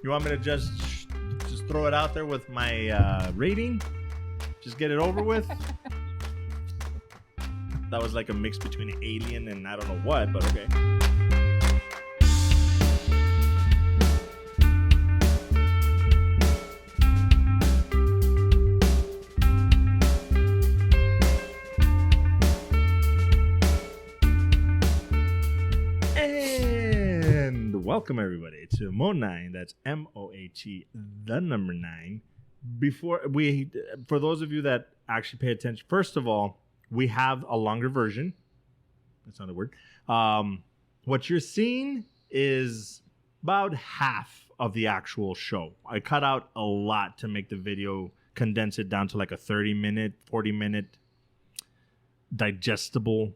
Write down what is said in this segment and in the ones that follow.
You want me to just throw it out there with my rating? Just get it over with? That was like a mix between an Alien and I don't know what, but okay. Welcome everybody to Mo9. That's MOAT, the number 9. For those of you that actually pay attention, first of all, we have a longer version. That's not a word. What you're seeing is about half of the actual show. I cut out a lot to make the video, condense it down to like a 30-minute, 40-minute digestible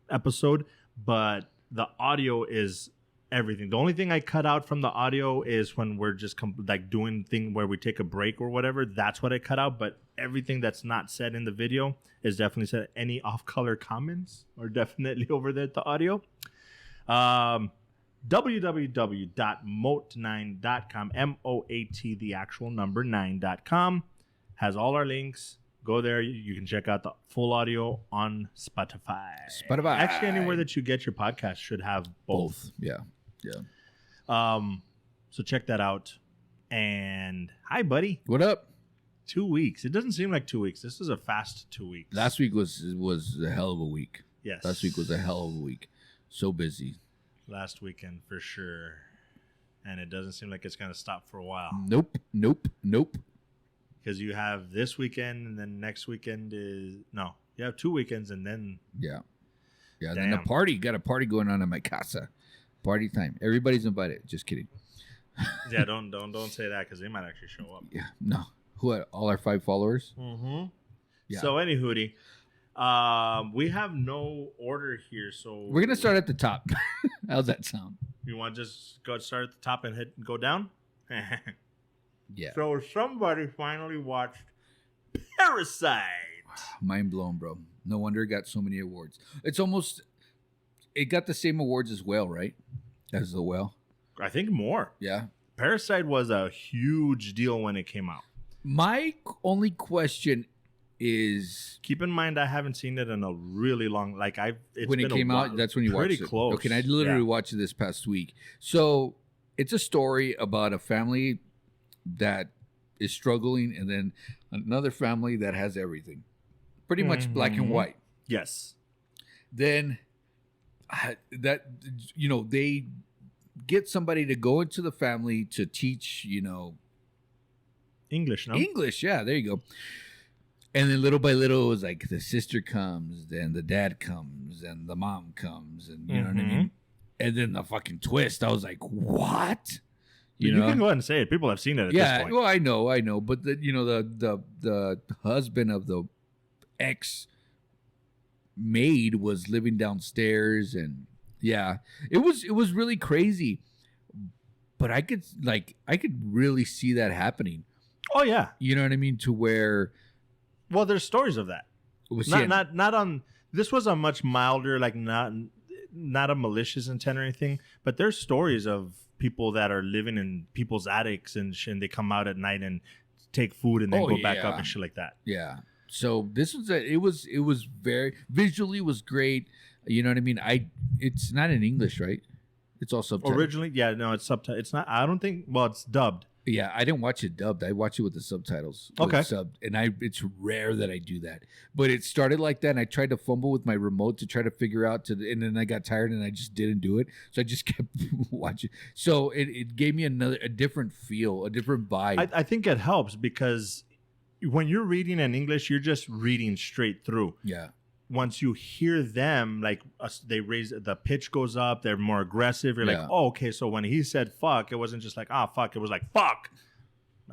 episode, but the audio is everything. The only thing I cut out from the audio is when we're just doing thing where we take a break or whatever. That's what I cut out. But everything that's not said in the video is definitely said. Any off-color comments are definitely over there at the audio. www.moat9.com, MOAT, the actual number 9.com, has all our links. Go there. You can check out the full audio on Spotify. Actually, anywhere that you get your podcast should have both. Yeah. So check that out. And hi, buddy. What up? 2 weeks. It doesn't seem like 2 weeks. This is a fast 2 weeks. Last week was a hell of a week. Yes. Last week was a hell of a week. So busy. Last weekend for sure. And it doesn't seem like it's going to stop for a while. Nope. Because you have this weekend and then next weekend is... No. You have 2 weekends and then... Yeah. Damn. Then a party. Got a party going on in my casa. Party time. Everybody's invited. Just kidding. Yeah, don't say that because they might actually show up. Yeah, no. Who? All our 5 followers? Mm-hmm. Yeah. So, any hootie, we have no order here, so we're gonna start at the top. How's that sound? You want to just start at the top and go down? Yeah. So somebody finally watched Parasite. Mind blown, bro. No wonder it got so many awards. It got the same awards as Whale, right? As The Whale. I think more. Yeah. Parasite was a huge deal when it came out. My only question is... Keep in mind, I haven't seen it in a really long... when it came out, that's when you watched it. Pretty close. Okay, I literally watched it this past week. So, it's a story about a family that is struggling and then another family that has everything. Pretty much black and white. Yes. Then... they get somebody to go into the family to teach, English, no? English, yeah, there you go. And then little by little, it was like the sister comes, then the dad comes, and the mom comes, and you know what I mean? And then the fucking twist, I was like, what? You can go ahead and say it. People have seen it at this point. Well, I know. But, the husband of the ex maid was living downstairs, and it was really crazy, but I could really see that happening. Oh yeah, you know what I mean, to where there's stories of that. Not on this was a much milder, like not a malicious intent or anything, but there's stories of people that are living in people's attics and they come out at night and take food and then go back up and shit like that. Yeah. So this was it was very visually was great. You know what I mean? It's not in English, right? It's all subtitled. Originally, it's subtitled. It's not. I don't think. Well, it's dubbed. Yeah, I didn't watch it dubbed. I watched it with the subtitles. Okay. Subbed, and it's rare that I do that. But it started like that, and I tried to fumble with my remote to try to figure out and then I got tired and I just didn't do it. So I just kept watching. So it gave me a different feel, a different vibe. I think it helps because when you're reading in English, you're just reading straight through. Yeah. Once you hear them, they raise the pitch goes up, they're more aggressive. You're like, oh, okay. So when he said fuck, it wasn't just like, fuck. It was like, fuck.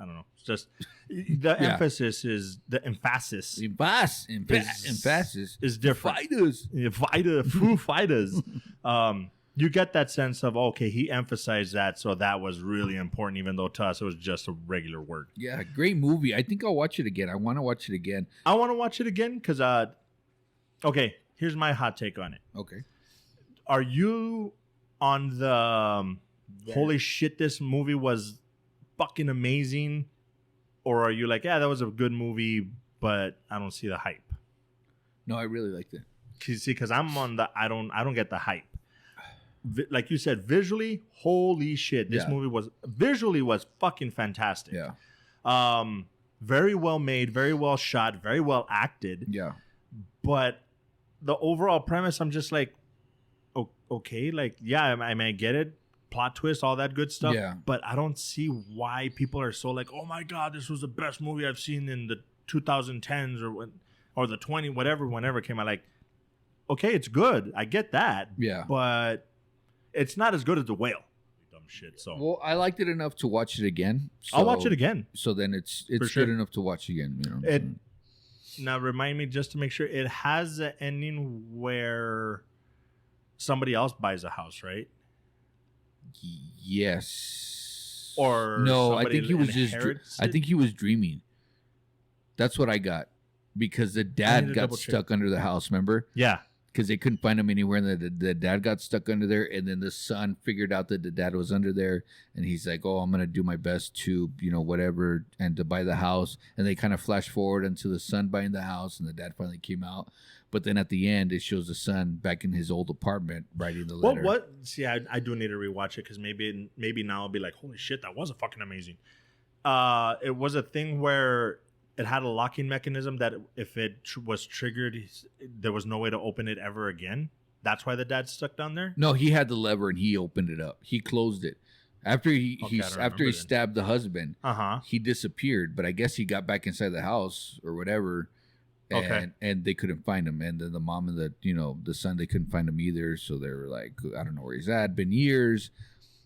I don't know. It's just the emphasis is the emphasis. Emphasis is different. Fighters. You get that sense of, okay, he emphasized that, so that was really important, even though to us it was just a regular word. Yeah, great movie. I think I'll watch it again. I want to watch it again. I want to watch it again because, okay, here's my hot take on it. Okay. Are you on the holy shit, this movie was fucking amazing, or are you like, yeah, that was a good movie, but I don't see the hype? No, I really liked it. Because I'm on the I don't get the hype. Like you said, visually, holy shit, this movie was fucking fantastic. Yeah. Very well made, very well shot, very well acted. Yeah. But the overall premise, I'm just like, okay, like, yeah, I mean, I get it. Plot twist, all that good stuff. Yeah. But I don't see why people are so like, oh my God, this was the best movie I've seen in the 2010s or the whenever it came out. Like, okay, it's good. I get that. Yeah. But it's not as good as The Whale. Dumb shit. So Well, I liked it enough to watch it again. So, I'll watch it again. So then it's sure. good enough to watch again. You know. It now remind me just to make sure it has an ending where somebody else buys a house, right? Yes. Or no, I somebody think he was inherits I it? think he was dreaming. That's what I got, because the dad got double check. stuck under the house. Remember? Yeah. Because they couldn't find him anywhere, and the dad got stuck under there, and then the son figured out that the dad was under there, and he's like, "Oh, I'm gonna do my best to, whatever, and to buy the house." And they kind of flash forward into the son buying the house, and the dad finally came out. But then at the end, it shows the son back in his old apartment writing the letter. What? See, I do need to rewatch it because maybe now I'll be like, holy shit, that was a fucking amazing. It was a thing where it had a locking mechanism that if it was triggered, there was no way to open it ever again. That's why the dad's stuck down there. No, he had the lever and he opened it up. He closed it after he stabbed the husband. He disappeared, but I guess he got back inside the house or whatever. And they couldn't find him. And then the mom and the son, they couldn't find him either. So they were like, I don't know where he's at. Been years.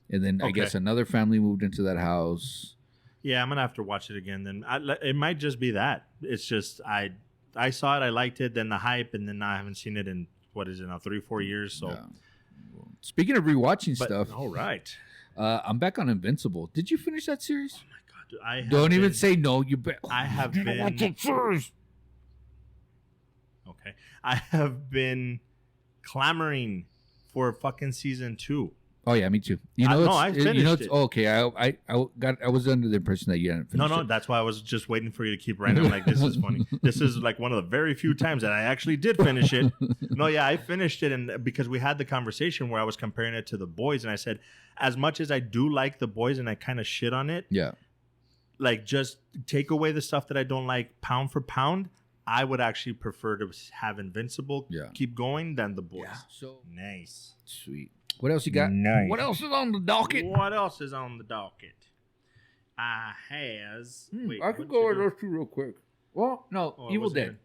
And then I guess another family moved into that house. Yeah, I'm gonna have to watch it again. Then it might just be that. It's just I saw it, I liked it, then the hype, and then now I haven't seen it in what is it now 3-4 years. So, speaking of rewatching stuff, all right, I'm back on Invincible. Did you finish that series? Oh my God, dude, I have don't even say no. You bet. I have been. Watch it first. Okay, I have been clamoring for fucking season 2. Oh yeah, me too. I finished it. Okay, I was under the impression that you hadn't finished it. No, that's why I was just waiting for you to keep random. Like, this is funny. This is like one of the very few times that I actually did finish it. No, yeah, I finished it, and because we had the conversation where I was comparing it to The Boys, and I said, as much as I do like The Boys, and I kind of shit on it, like just take away the stuff that I don't like, pound for pound, I would actually prefer to have Invincible keep going than The Boys. Yeah. So nice, sweet. What else you got? Nice. What else is on the docket? What else is on the docket? I could go over those two real quick. Well, no, Evil Dead.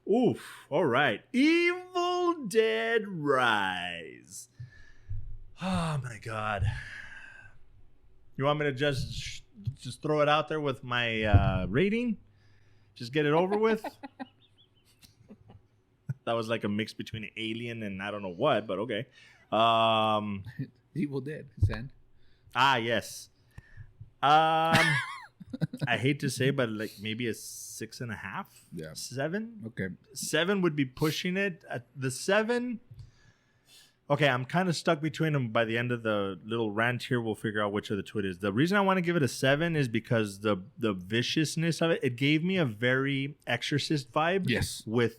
Oof. All right. Evil Dead Rise. Oh, my God. You want me to just throw it out there with my rating? Just get it over with? That was like a mix between an Alien and I don't know what, but okay. Evil Dead, Sand. Yes. I hate to say, but like maybe a 6.5. Yeah. 7. Okay. 7 would be pushing it. The 7. Okay, I'm kind of stuck between them. By the end of the little rant here, we'll figure out which of the two it is. The reason I want to give it a 7 is because the viciousness of it. It gave me a very Exorcist vibe. Yes. With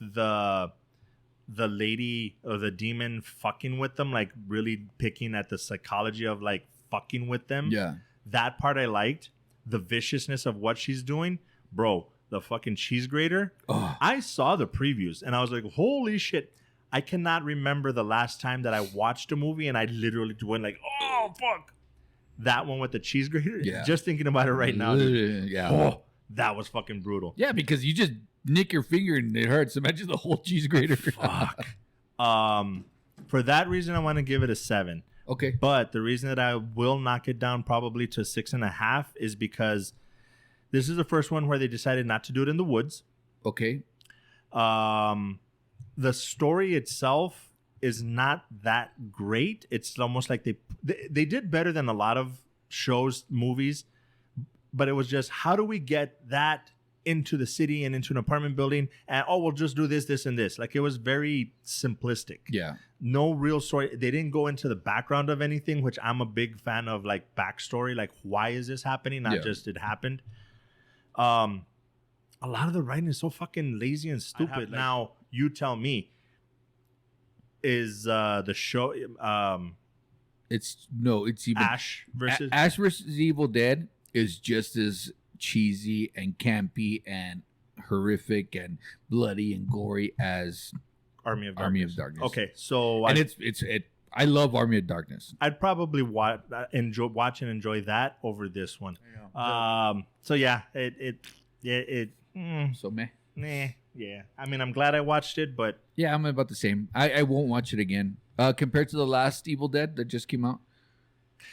the lady or the demon fucking with them, like really picking at the psychology of like fucking with them. Yeah. That part I liked. The viciousness of what she's doing. Bro, the fucking cheese grater. Oh. I saw the previews and I was like, holy shit. I cannot remember the last time that I watched a movie and I literally went like, oh, fuck. That one with the cheese grater. Yeah. Just thinking about it right now. Dude. Yeah. Oh, that was fucking brutal. Yeah, because you just nick your finger and it hurts. Imagine the whole cheese grater. Fuck. For that reason, I want to give it a 7. Okay. But the reason that I will knock it down probably to 6.5 is because this is the first one where they decided not to do it in the woods. Okay. The story itself is not that great. It's almost like they did better than a lot of shows, movies, but it was just, how do we get that into the city and into an apartment building, and we'll just do this, this, and this. Like, it was very simplistic. Yeah. No real story. They didn't go into the background of anything, which I'm a big fan of, like backstory. Like, why is this happening? Not just it happened. A lot of the writing is so fucking lazy and stupid. Now, you tell me, is the show It's even Ash versus Ash versus Evil Dead is just as cheesy and campy and horrific and bloody and gory as Army of Darkness. Okay, so and I love Army of Darkness. I'd probably watch and enjoy that over this one. So yeah, So meh. Yeah. I mean, I'm glad I watched it, but Yeah, I'm about the same. I won't watch it again. Compared to the last Evil Dead that just came out.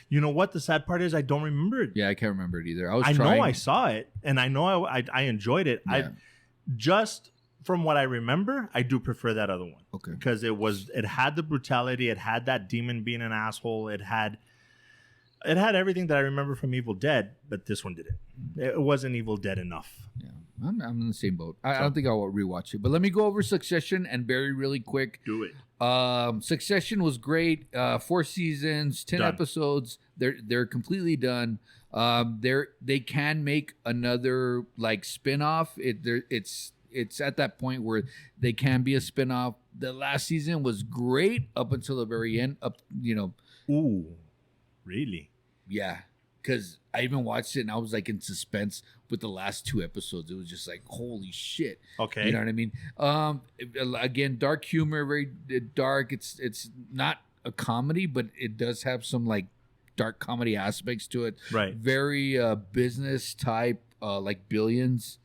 you know what? The sad part is I don't remember it. Yeah, I can't remember it either. I know I saw it, and I know I enjoyed it. Yeah. I just from what I remember, I do prefer that other one. Okay. Because it had the brutality, it had that demon being an asshole, it had everything that I remember from Evil Dead, but this one didn't. It wasn't Evil Dead enough. Yeah, I'm in the same boat. I don't think I'll rewatch it, but let me go over Succession and Barry really quick. Do it. Succession was great. 4 seasons, 10 episodes. They're completely done. They can make another like spin-off. It's at that point where they can be a spin-off. The last season was great up until the very end. Ooh, really? Yeah, because I even watched it and I was like in suspense with the last 2 episodes. It was just like, holy shit. Okay. You know what I mean? Again, dark humor, very dark. It's not a comedy, but it does have some like dark comedy aspects to it. Right. Very business type, like Billions.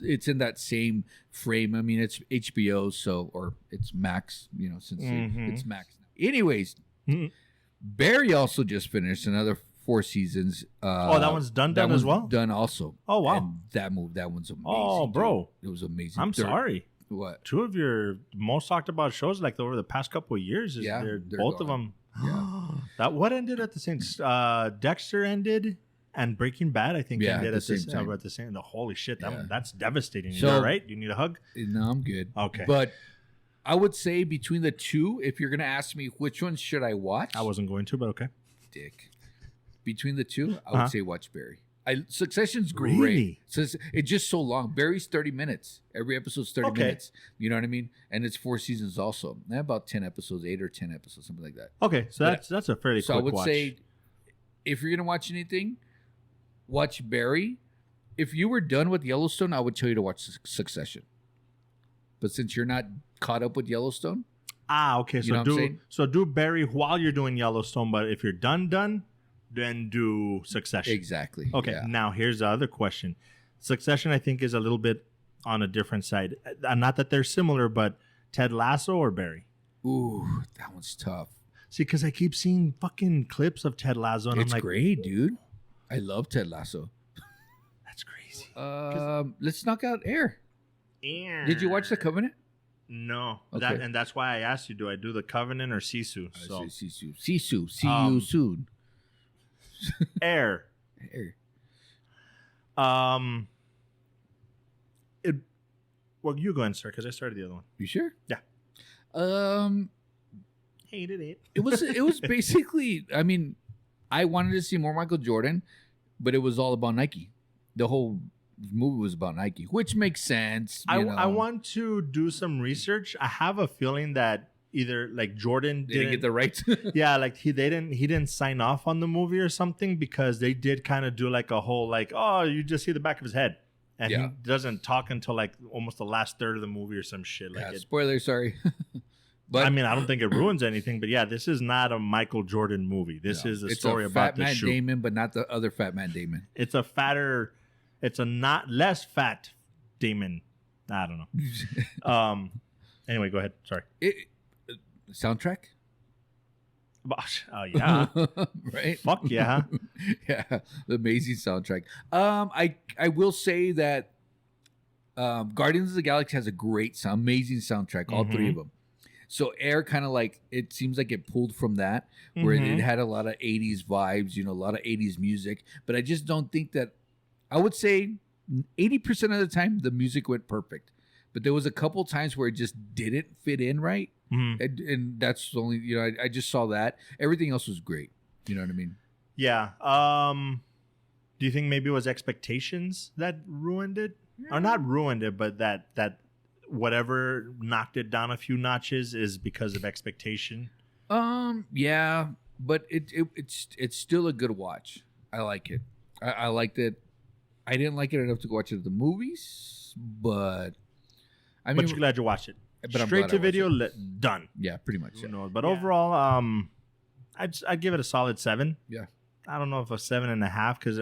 It's in that same frame. I mean, it's HBO, or it's Max, since it's Max now. Anyways, Barry also just finished another 4 seasons. That one's done as well? Done also. Oh, wow. And that one's amazing. Oh, bro. Dude. It was amazing. I'm sorry. What? 2 of your most talked about shows, like over the past couple of years, they're both of them. Yeah. What ended at the same? Dexter ended, and Breaking Bad, I think, ended at the same time. Holy shit, that's devastating. You all right? Do you need a hug? No, I'm good. Okay. But I would say between the 2, if you're gonna ask me which one should I watch, I wasn't going to, but okay. Dick. Between the 2, I would say watch Barry. Succession's great. Really? So it's just so long. Barry's 30 minutes. Every episode's 30 minutes. You know what I mean? And it's 4 seasons also. About 10 episodes, 8 or 10 episodes, something like that. Okay, so that's a fairly quick watch. So I would say, if you're gonna watch anything, watch Barry. If you were done with Yellowstone, I would tell you to watch Succession. But since you're not caught up with Yellowstone, okay. So do Barry while you're doing Yellowstone. But if you're done. Then do Succession. Exactly. Okay, Now here's the other question. Succession, I think, is a little bit on a different side. Not that they're similar, but Ted Lasso or Barry? Ooh, that one's tough. See, because I keep seeing fucking clips of Ted Lasso, and it's I'm like, great, dude. I love Ted Lasso. That's crazy. Let's knock out Air. Did you watch The Covenant? No. Okay. That's why I asked you, do I do The Covenant or Sisu? Sisu. See you soon. Air. Well, you go ahead, sir, because I started the other one. You sure? Yeah. Hated it. It was basically, I mean, I wanted to see more Michael Jordan, but it was all about Nike. The whole movie was about Nike, which makes sense. I want to do some research. I have a feeling that either like Jordan didn't get the rights. Yeah, like he didn't sign off on the movie or something, because they did kind of do like a whole like, oh, you just see the back of his head, and he doesn't talk until like almost the last third of the movie or some shit. Like spoiler, sorry. But I mean, I don't think it ruins anything. But yeah, this is not a Michael Jordan movie. This is a story about the shoe. Fat Man Damon, but not the other Fat Man Damon. It's a not less fat Damon. I don't know. Anyway, go ahead. Sorry. Soundtrack? Oh yeah. Right? Fuck yeah. Yeah. Amazing soundtrack. I will say that Guardians of the Galaxy has a great amazing soundtrack, all 3 of them. So Air kind of like, it seems like it pulled from that, where it had a lot of 80s vibes, a lot of 80s music. But I just don't think that, I would say 80% of the time the music went perfect, but there was a couple times where it just didn't fit in right, and that's the only I just saw that. Everything else was great. You know what I mean? Yeah. Do you think maybe it was expectations that ruined it, or not ruined it, but that whatever knocked it down a few notches is because of expectation? Yeah, but it's still a good watch. I like it. I liked it. I didn't like it enough to go watch it at the movies, but I mean, but you're glad you watched it. But I'm Straight glad to I watched video, it. done. Yeah, pretty much. Who knows? But overall, I'd give it a solid 7. Yeah. I don't know if a 7.5, because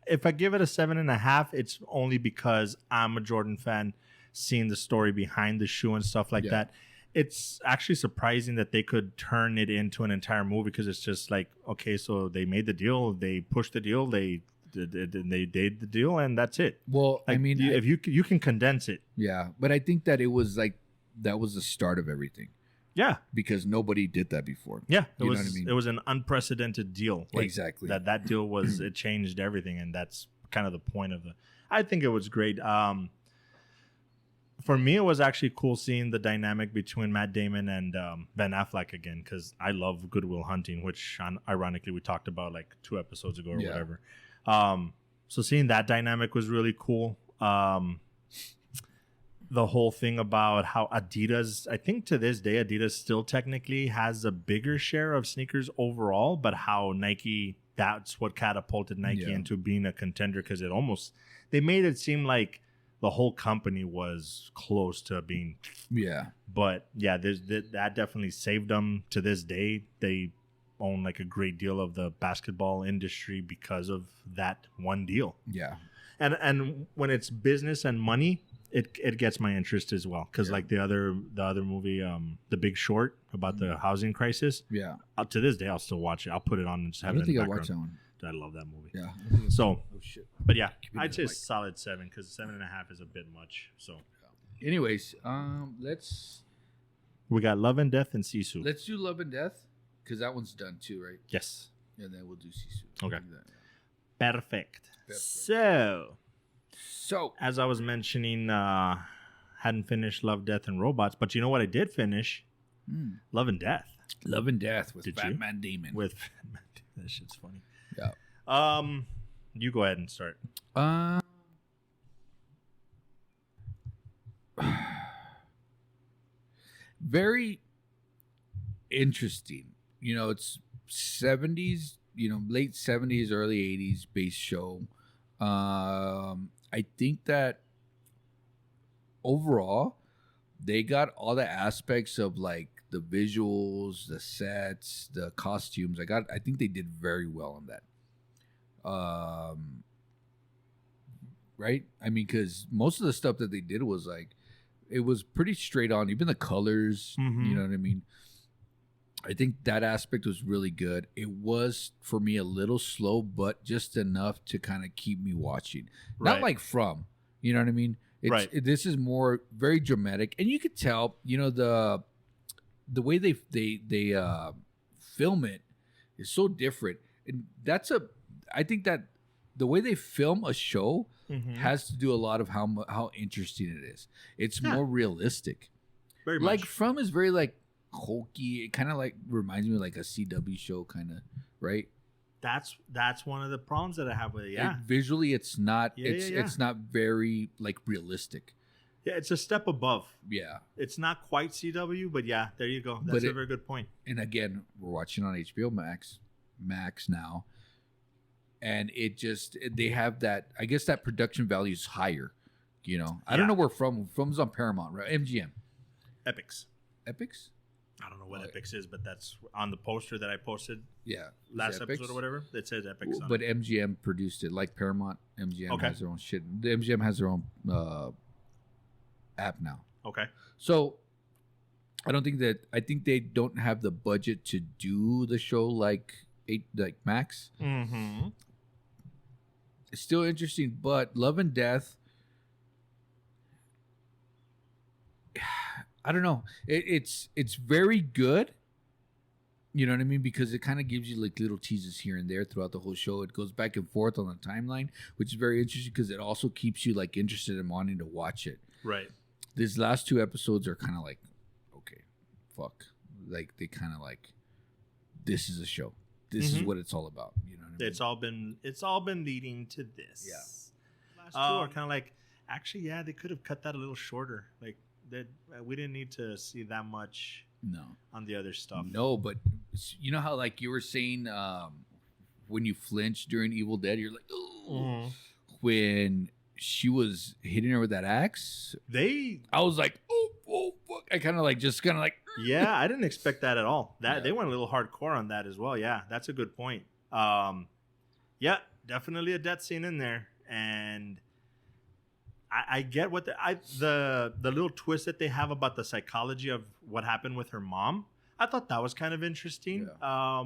if I give it a 7.5, it's only because I'm a Jordan fan, seeing the story behind the shoe and stuff like that. It's actually surprising that they could turn it into an entire movie, because it's just like, okay, so they made the deal, they pushed the deal, they did the deal, and that's it. Well, Like, I mean, if you can condense it. yeah, but I think that it was like that was the start of everything. Yeah, because nobody did that before. yeah, You know what I mean? It was an unprecedented deal. Like, Exactly. That deal was it changed everything, and that's kind of the point of it. I think it was great. For me, it was actually cool seeing the dynamic between Matt Damon and Ben Affleck again, because I love Good Will Hunting, which ironically we talked about like 2 episodes ago or whatever. So seeing that dynamic was really cool. The whole thing about how Adidas, I think to this day, Adidas still technically has a bigger share of sneakers overall, but how Nike, that's what catapulted Nike into being a contender, because they made it seem like the whole company was close to being. Yeah. But yeah, that definitely saved them to this day. They own like a great deal of the basketball industry because of that one deal. Yeah. And when it's business and money, it gets my interest as well, because like the other movie, The Big Short, about the housing crisis. Yeah. To this day, I'll still watch it. I'll put it on and just have it in the background. I watched that one. I love that movie. Yeah. So, oh shit. But yeah, I'd say solid 7, because 7.5 is a bit much. So, anyways, we got Love and Death and Sisu. let's do Love and Death, because that one's done too, right? Yes. And then we'll do Sisu. Okay. We'll do that. Perfect. So, as I was mentioning, hadn't finished Love, Death, and Robots, but you know what I did finish? Love and Death. Love and Death with Did Fat you? Man Damon. With that shit's funny. Yeah. You go ahead and start. Very interesting. It's 70s, late 70s, early 80s based show. I think that overall, they got all the aspects of like the visuals, the sets, the costumes. I think they did very well on that. Right? I mean, because most of the stuff that they did was like, it was pretty straight on. Even the colors, you know what I mean? I think that aspect was really good. It was, for me, a little slow, but just enough to kind of keep me watching. Right. Not like From, you know what I mean? This is more very dramatic, and you could tell, the way they film it is so different, and I think that the way they film a show has to do a lot of how interesting it is. It's more realistic. Very like much. From is very like hokey. It kind of like reminds me of like a CW show, kind of, right? That's one of the problems that I have with it. Yeah. Visually, it's not. Yeah, It's not very like realistic. Yeah, it's a step above. Yeah. It's not quite CW, but yeah, there you go. That's a very good point. And again, we're watching on HBO Max now, and they have that. I guess that production value is higher. I don't know where From's on Paramount, right? MGM. Epics. Epics. I don't know what Epics is, but that's on the poster that I posted. Yeah, last episode or whatever. It says Epics. But MGM produced it, like Paramount. MGM has their own shit. The MGM has their own app now. Okay. So I think they don't have the budget to do the show like Max. Mm-hmm. It's still interesting, but Love and Death, I don't know. It's very good, You know what I mean? Because it kind of gives you like little teases here and there throughout the whole show. It goes back and forth on the timeline, which is very interesting because it also keeps you like interested in wanting to watch it. Right. These last 2 episodes are kind of like, okay, fuck. Like they kind of like, this is a show. This is what it's all about. You know what I mean? It's all been leading to this. Yeah. Last two are kind of like, actually, yeah, they could have cut that a little shorter. Like that, we didn't need to see that much. No. On the other stuff. No, but you know how like you were saying when you flinch during Evil Dead, you're like, oh. When she was hitting her with that axe, I was like, oh, fuck. I kind of like yeah, I didn't expect that at all. They went a little hardcore on that as well. Yeah, that's a good point. Yeah, definitely a death scene in there, and I get what the little twist that they have about the psychology of what happened with her mom. I thought that was kind of interesting. Yeah.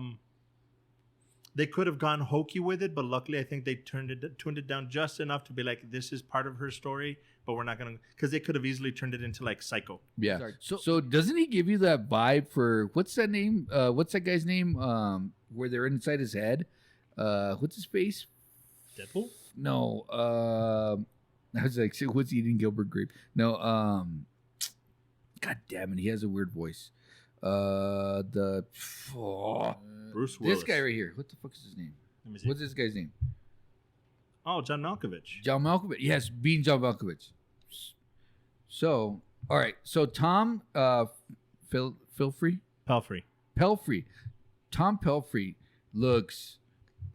They could have gone hokey with it, but luckily I think they tuned it down just enough to be like, this is part of her story, but we're not gonna, because they could have easily turned it into like Psycho. Yeah. So doesn't he give you that vibe for what's that name? What's that guy's name? Where they're inside his head. What's his face? Deadpool? No. I was like, what's eating Gilbert Grape? No, God damn it, he has a weird voice. Bruce Willis. This guy right here. What the fuck is his name? Let me see. What's this guy's name? Oh, John Malkovich. John Malkovich. Yes, being John Malkovich. So, all right. So Tom Pelfrey. Tom Pelfrey looks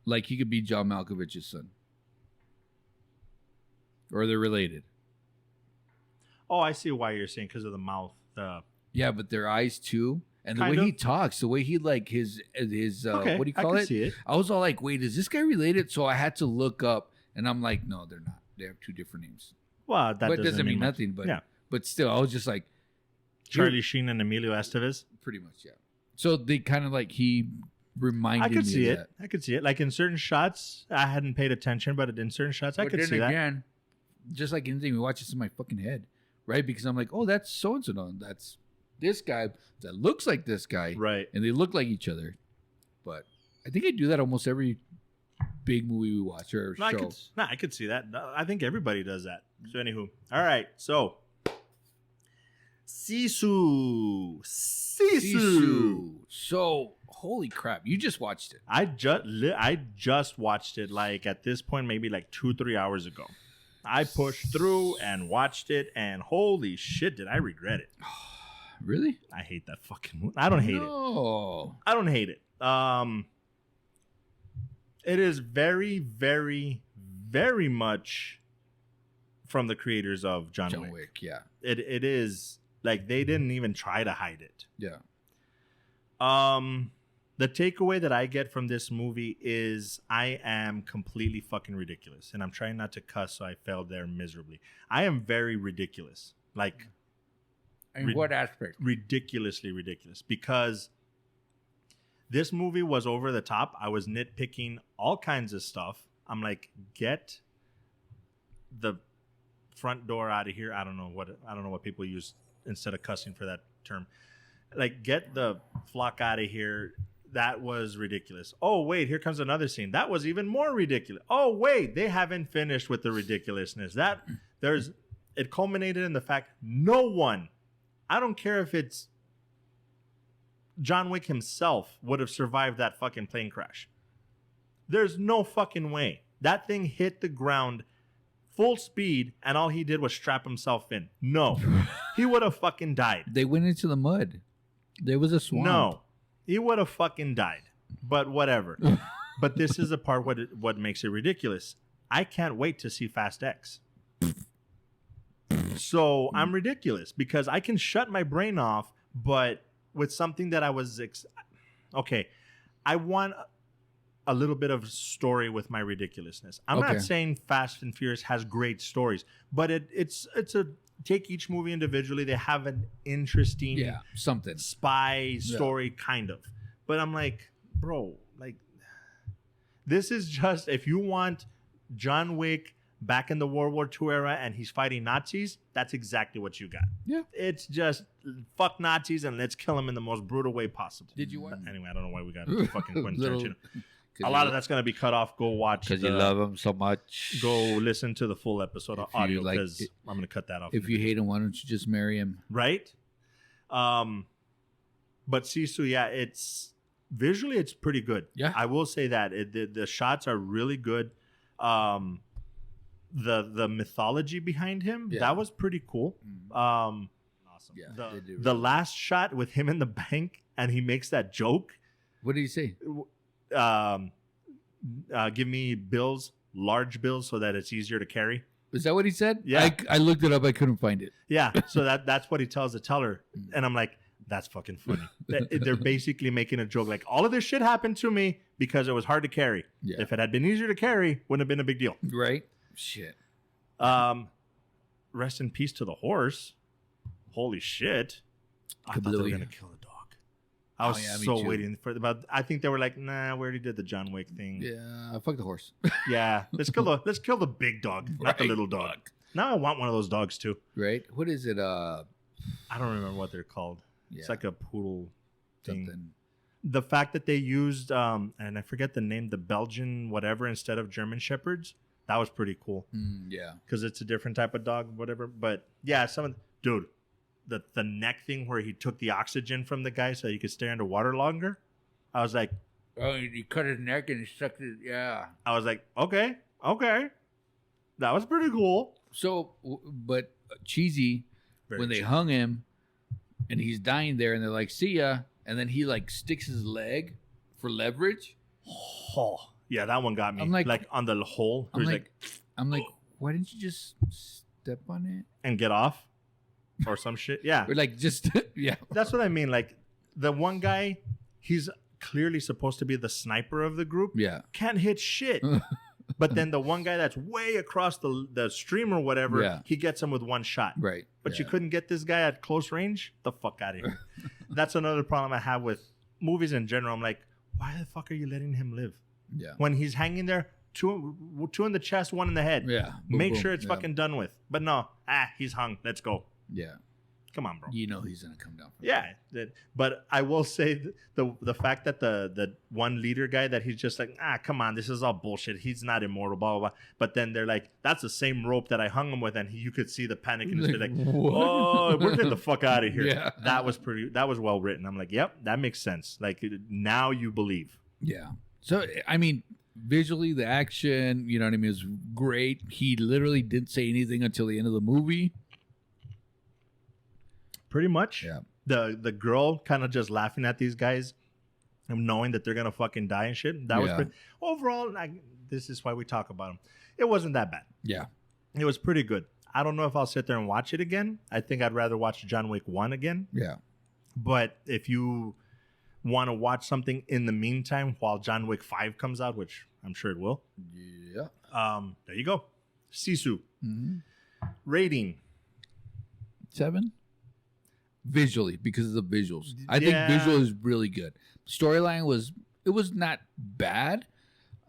like he could be John Malkovich's son. Or they're related. Oh, I see why you're saying, because of the mouth. Yeah, but their eyes too. And the way he talks, the way he like his okay, what do you call it? See it? I was all like, wait, is this guy related? So I had to look up, and I'm like, no, they're not. They have 2 different names. Well, that doesn't mean much. nothing. But yeah. But still, I was just like, Charlie Sheen and Emilio Estevez. Pretty much, yeah. So they kind of like he reminded me. I could see of it. I could see it. Like in certain shots, I hadn't paid attention, but in certain shots, I could see that. Again, just like anything, we watch this in my fucking head, right? Because I'm like, oh, that's so and so. That's this guy that looks like this guy, right? And they look like each other. But I think I do that almost every big movie we watch or show. I could see that. I think everybody does that. So anywho, all right. So Sisu. So holy crap, you just watched it. I just watched it. Like at this point, maybe like 2-3 hours ago. I pushed through and watched it, and holy shit, did I regret it. Really? I hate that fucking movie. I don't hate it. I don't hate it. It is very, very, very much from the creators of John Wick. Yeah. It is like they didn't even try to hide it. Yeah. The takeaway that I get from this movie is I am completely fucking ridiculous. And I'm trying not to cuss, so I failed there miserably. I am very ridiculous. Like, in what aspect? Ridiculously ridiculous. Because this movie was over the top. I was nitpicking all kinds of stuff. I'm like, get the front door out of here. I don't know what people use instead of cussing for that term. Like, get the flock out of here. That was ridiculous. Oh, wait, here comes another scene. That was even more ridiculous. Oh, wait, they haven't finished with the ridiculousness. It culminated in the fact no one, I don't care if it's John Wick himself, would have survived that fucking plane crash. There's no fucking way. That thing hit the ground full speed, and all he did was strap himself in. No. He would have fucking died. They went into the mud. There was a swamp. No. He would have fucking died. But whatever. But this is the part what makes it ridiculous. I can't wait to see Fast X. So I'm ridiculous because I can shut my brain off, but with something that I was... okay. I want a little bit of story with my ridiculousness. I'm not saying Fast and Furious has great stories, but it's a... Take each movie individually. They have an interesting something spy story, kind of. But I'm like, bro, like, this is just, if you want John Wick back in the World War II era and he's fighting Nazis, that's exactly what you got. Yeah. It's just fuck Nazis and let's kill them in the most brutal way possible. Did you watch? Anyway, I don't know why we got fucking Quentin Little- Tarantino. A lot of that's going to be cut off. Go watch. Because you love him so much. Go listen to the full episode of If you audio like because I'm going to cut that off. If you hate him, why don't you just marry him? Right? But Sisu, yeah, it's visually it's pretty good. Yeah. I will say that the shots are really good. The mythology behind him, that was pretty cool. Awesome. Yeah, The last shot with him in the bank and he makes that joke. What did he say? Give me bills, large bills, so that it's easier to carry. Is that what he said? Yeah. I looked it up. I couldn't find it. Yeah, so that's what he tells the teller, and I'm like, that's fucking funny. They're basically making a joke, like all of this shit happened to me because it was hard to carry. Yeah. If it had been easier to carry, wouldn't have been a big deal. Right? Shit. Rest in peace to the horse. Holy shit! I thought they were gonna kill the dog. I was so waiting for but I think they were like, nah, we already did the John Wick thing. Yeah, fuck the horse. Yeah, let's kill the big dog, not the little dog. Now I want one of those dogs too. Right? What is it? I don't remember what they're called. Yeah. It's like a poodle thing. Something. The fact that they used and I forget the name, the Belgian whatever instead of German Shepherds, that was pretty cool. Yeah. Because it's a different type of dog, whatever. But yeah, dude, the neck thing where he took the oxygen from the guy so he could stay underwater longer. I was like, oh, he cut his neck and he sucked it. Yeah. I was like, okay, that was pretty cool. So, but cheesy when they hung him and he's dying there and they're like, see ya. And then he like sticks his leg for leverage. Oh, yeah, that one got me. I'm like on the hole. I'm like, why didn't you just step on it and get off or some shit? Yeah. Or like just, yeah. That's what I mean. Like the one guy, he's clearly supposed to be the sniper of the group. Yeah. Can't hit shit. But then the one guy that's way across the stream or whatever, he gets him with one shot. Right. But you couldn't get this guy at close range? The fuck out of here. That's another problem I have with movies in general. I'm like, why the fuck are you letting him live? Yeah. When he's hanging there, two in the chest, one in the head. Yeah. Make sure it's fucking done with. But no, he's hung. Let's go. Yeah. Come on, bro. You know he's gonna come down. But I will say the fact that the one leader guy that he's just like, come on, this is all bullshit. He's not immortal, blah blah blah. But then they're like, that's the same rope that I hung him with, and you could see the panic in his face, like, oh, we're getting the fuck out of here. Yeah. That was well written. I'm like, yep, that makes sense. Like now you believe. Yeah. So I mean, visually the action, you know what I mean, is great. He literally didn't say anything until the end of the movie. Pretty much. Yeah. The girl kind of just laughing at these guys and knowing that they're gonna fucking die and shit. That was pretty, overall. This is why we talk about them. It wasn't that bad. Yeah. It was pretty good. I don't know if I'll sit there and watch it again. I think I'd rather watch John Wick 1 again. Yeah. But if you want to watch something in the meantime while John Wick 5 comes out, which I'm sure it will. Yeah. There you go. Sisu. Mm-hmm. Rating 7. Visually, because of the visuals. I think visual is really good. Storyline was not bad.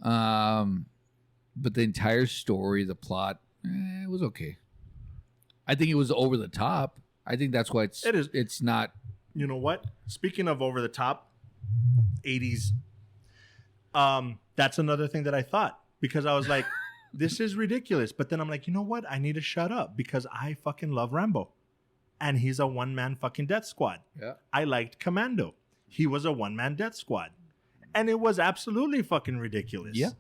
But the entire story, the plot, it was okay. I think it was over the top. I think that's why it's not. You know what? Speaking of over the top, 80s. That's another thing that I thought, because I was like, this is ridiculous. But then I'm like, you know what? I need to shut up because I fucking love Rambo. And he's a one-man fucking death squad. Yeah. I liked Commando. He was a one-man death squad. And it was absolutely fucking ridiculous. Yeah.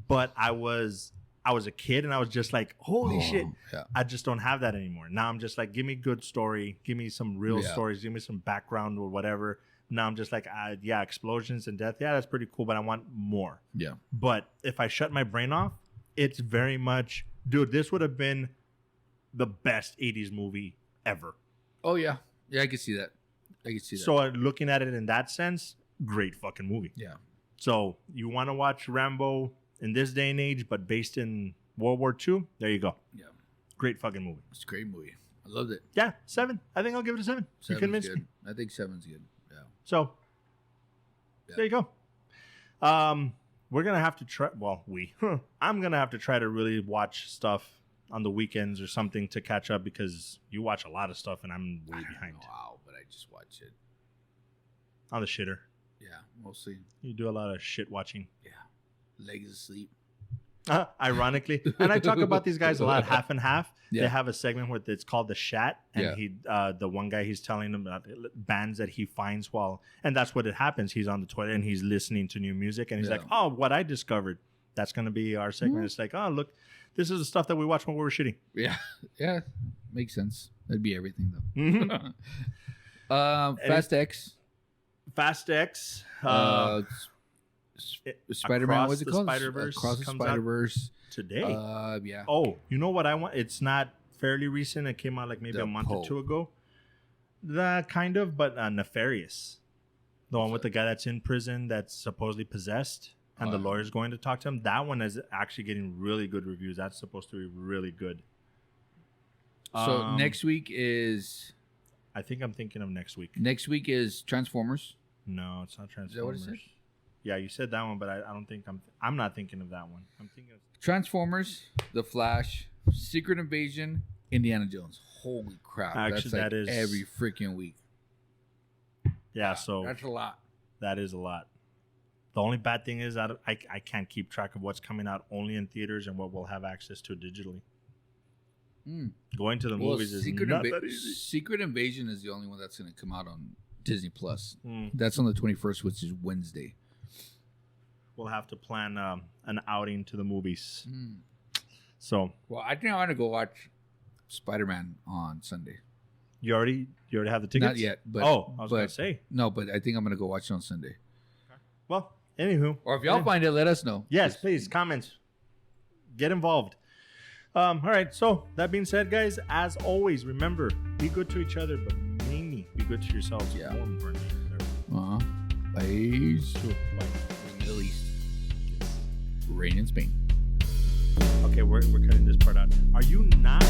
But I was a kid and I was just like, holy shit. Yeah. I just don't have that anymore. Now I'm just like, give me good story. Give me some real stories. Give me some background or whatever. Now I'm just like, explosions and death. Yeah, that's pretty cool, but I want more. Yeah. But if I shut my brain off, it's very much, dude, this would have been the best 80s movie ever. Oh, yeah. Yeah, I can see that. So looking at it in that sense, great fucking movie. Yeah. So you want to watch Rambo in this day and age, but based in World War II? There you go. Yeah. Great fucking movie. It's a great movie. I loved it. Yeah, 7. I think I'll give it a 7. You convinced me. I think 7's good. Yeah. So there you go. we're gonna have to try. Well, I'm gonna have to try to really watch stuff on the weekends or something to catch up because you watch a lot of stuff and I'm way behind. Wow, but I just watch it. On the shitter. Yeah, mostly. You do a lot of shit watching. Yeah, legs asleep. Ironically, and I talk about these guys a lot, half and half. Yeah. They have a segment where it's called the Shat, and Yeah. he, the one guy, he's telling them about bands that he finds and that's what it happens. He's on the toilet and he's listening to new music, and he's Yeah. like, "Oh, what I discovered." That's gonna be our segment. It's like, "Oh, look, this is the stuff that we watch when we were shitting." Yeah, yeah, makes sense. That'd be everything though. Mhm. Fast X. Fast X. Spider-Man, what's it the called? Spider-Verse Across the comes out Spider-Verse today. Yeah. Oh, you know what I want? It's not fairly recent. It came out like maybe The a month Poe. or two ago. That kind of, but Nefarious. The one with the guy that's in prison that's supposedly possessed, and the lawyer's going to talk to him. That one is actually getting really good reviews. That's supposed to be really good. So next week is... I think I'm thinking of next week. Next week is Transformers. No, it's not Transformers. Is that what it said? Yeah, you said that one, but I don't think I'm not thinking of that one. I'm thinking of Transformers, The Flash, Secret Invasion, Indiana Jones. Holy crap. Actually, that's like that is- every freaking week. yeah. So That's a lot. that is a lot. The only bad thing is I can't keep track of what's coming out only in theaters and what we'll have access to digitally. Going to the movies is not that easy. Secret Invasion is the only one that's going to come out on Disney Plus. Mm. That's on the 21st, which is Wednesday. We'll have to plan an outing to the movies. So Well, I think I want to go watch Spider-Man on Sunday. you already have the tickets? Not yet, but I was gonna say. no, but I think I'm going to go watch it on Sunday. Well, anywho, Or if y'all find it, let us know. yes, please comments. Get involved. All right. So that being said, guys, as always, remember, be good to each other, but mainly be good to yourselves. Yeah. More importantly. Peace. Bye. Middle East. Rain in Spain. Okay, we're cutting this part out. Are you not